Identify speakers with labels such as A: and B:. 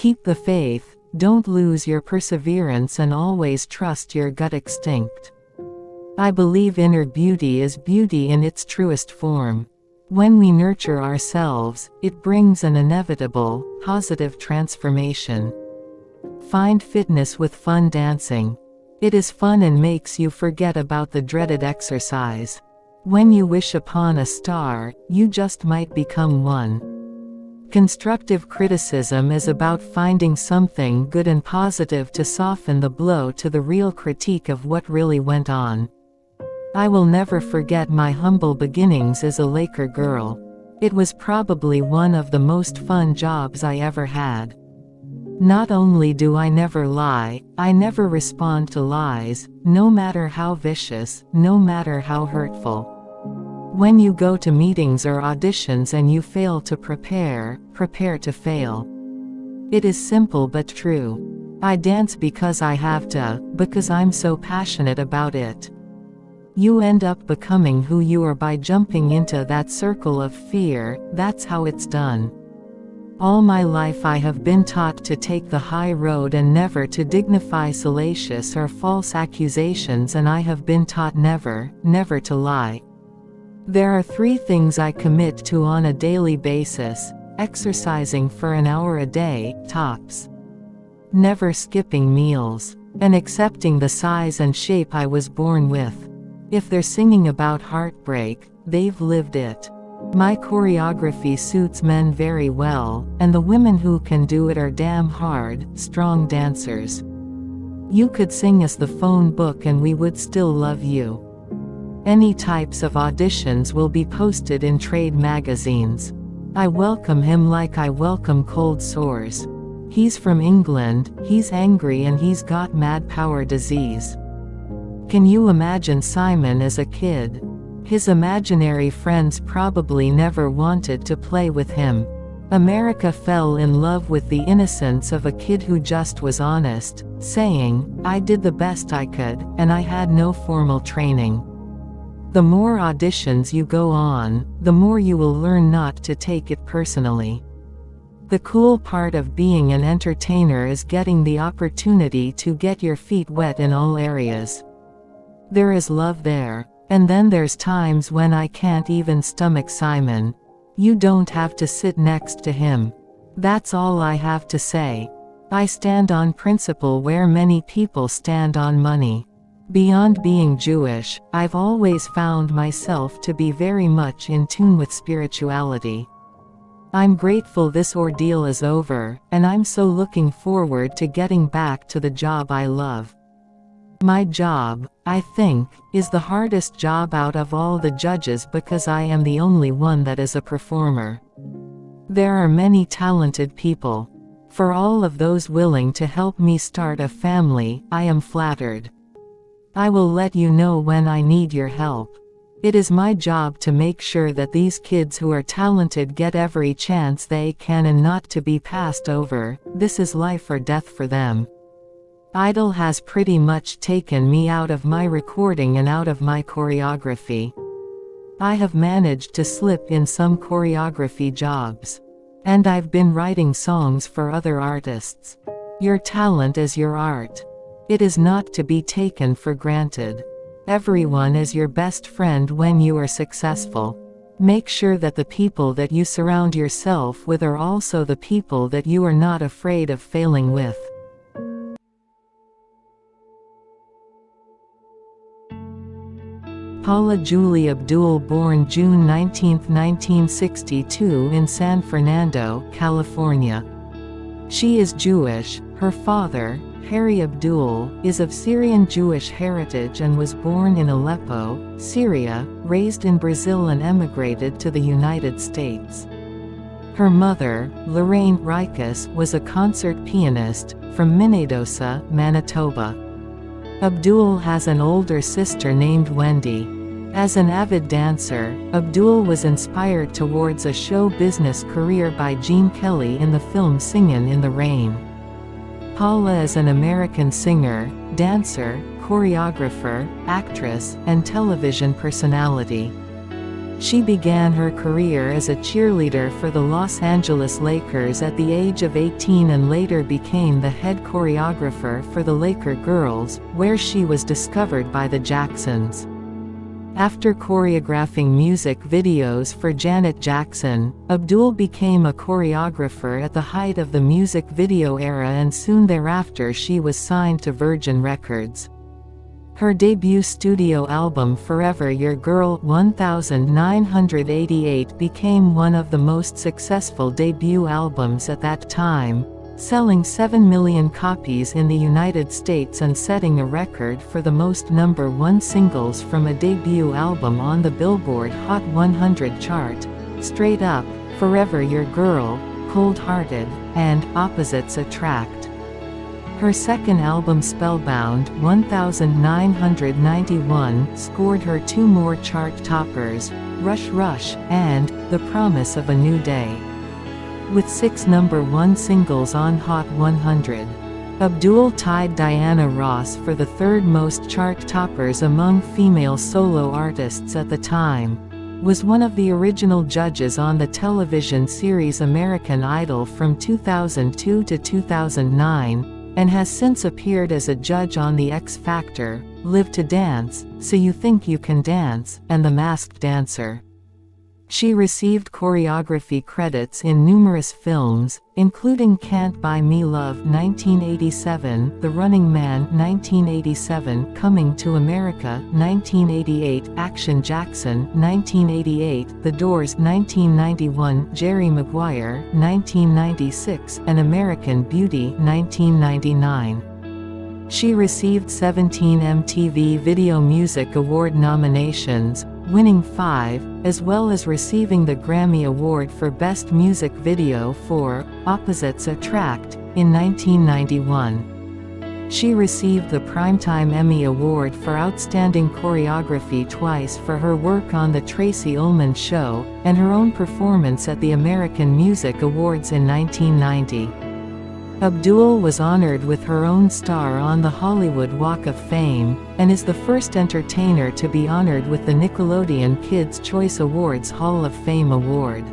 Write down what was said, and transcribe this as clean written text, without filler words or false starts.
A: Keep the faith, don't lose your perseverance, and always trust your gut instinct. I believe inner beauty is beauty in its truest form. When we nurture ourselves, it brings an inevitable, positive transformation. Find fitness with fun dancing. It is fun and makes you forget about the dreaded exercise. When you wish upon a star, you just might become one. Constructive criticism is about finding something good and positive to soften the blow to the real critique of what really went on. I will never forget my humble beginnings as a Laker girl. It was probably one of the most fun jobs I ever had. Not only do I never lie, I never respond to lies, no matter how vicious, no matter how hurtful. When you go to meetings or auditions and you fail to prepare to fail. It is simple but true. I dance because I have to, because I'm so passionate about it. You end up becoming who you are by jumping into that circle of fear. That's how it's done. All my life I have been taught to take the high road and never to dignify salacious or false accusations, and I have been taught never to lie. There are 3 things I commit to on a daily basis: exercising for an hour a day, tops. Never skipping meals. And accepting the size and shape I was born with. If they're singing about heartbreak, they've lived it. My choreography suits men very well, and the women who can do it are damn hard, strong dancers. You could sing us the phone book and we would still love you. Any types of auditions will be posted in trade magazines. I welcome him like I welcome cold sores. He's from England, he's angry, and he's got mad power disease. Can you imagine Simon as a kid? His imaginary friends probably never wanted to play with him. America fell in love with the innocence of a kid who just was honest, saying, "I did the best I could, and I had no formal training." The more auditions you go on, the more you will learn not to take it personally. The cool part of being an entertainer is getting the opportunity to get your feet wet in all areas. There is love there. And then there's times when I can't even stomach Simon. You don't have to sit next to him. That's all I have to say. I stand on principle where many people stand on money. Beyond being Jewish, I've always found myself to be very much in tune with spirituality. I'm grateful this ordeal is over, and I'm so looking forward to getting back to the job I love. My job, I think, is the hardest job out of all the judges because I am the only one that is a performer. There are many talented people. For all of those willing to help me start a family, I am flattered. I will let you know when I need your help. It is my job to make sure that these kids who are talented get every chance they can and not to be passed over. This is life or death for them. Idol has pretty much taken me out of my recording and out of my choreography. I have managed to slip in some choreography jobs. And I've been writing songs for other artists. Your talent is your art. It is not to be taken for granted. Everyone is your best friend when you are successful. Make sure that the people that you surround yourself with are also the people that you are not afraid of failing with. Paula Abdul, born June 19, 1962 in San Fernando, California. She is Jewish. Her father, Harry Abdul, is of Syrian Jewish heritage and was born in Aleppo, Syria, raised in Brazil and emigrated to the United States. Her mother, Lorraine Rikus, was a concert pianist, from Minnedosa, Manitoba. Abdul has an older sister named Wendy. As an avid dancer, Abdul was inspired towards a show business career by Gene Kelly in the film Singin' in the Rain. Paula is an American singer, dancer, choreographer, actress, and television personality. She began her career as a cheerleader for the Los Angeles Lakers at the age of 18 and later became the head choreographer for the Laker Girls, where she was discovered by the Jacksons. After choreographing music videos for Janet Jackson, Abdul became a choreographer at the height of the music video era, and soon thereafter she was signed to Virgin Records. Her debut studio album Forever Your Girl 1988 became one of the most successful debut albums at that time, selling 7 million copies in the United States and setting a record for the most #1 singles from a debut album on the Billboard Hot 100 chart: Straight Up, Forever Your Girl, Cold Hearted, and Opposites Attract. Her second album Spellbound 1991 scored her 2 more chart toppers, Rush Rush, and The Promise of a New Day. With 6 #1 singles on Hot 100. Abdul tied Diana Ross for the third most chart toppers among female solo artists at the time, was one of the original judges on the television series American Idol from 2002 to 2009, and has since appeared as a judge on The X Factor, Live to Dance, So You Think You Can Dance, and The Masked Dancer. She received choreography credits in numerous films, including Can't Buy Me Love 1987, The Running Man 1987, Coming to America 1988, Action Jackson 1988, The Doors 1991, Jerry Maguire 1996, and American Beauty 1999. She received 17 MTV Video Music Award nominations, winning 5, as well as receiving the Grammy Award for Best Music Video for Opposites Attract in 1991. She received the Primetime Emmy Award for Outstanding Choreography twice for her work on The Tracy Ullman Show, and her own performance at the American Music Awards in 1990. Abdul was honored with her own star on the Hollywood Walk of Fame, and is the first entertainer to be honored with the Nickelodeon Kids' Choice Awards Hall of Fame Award.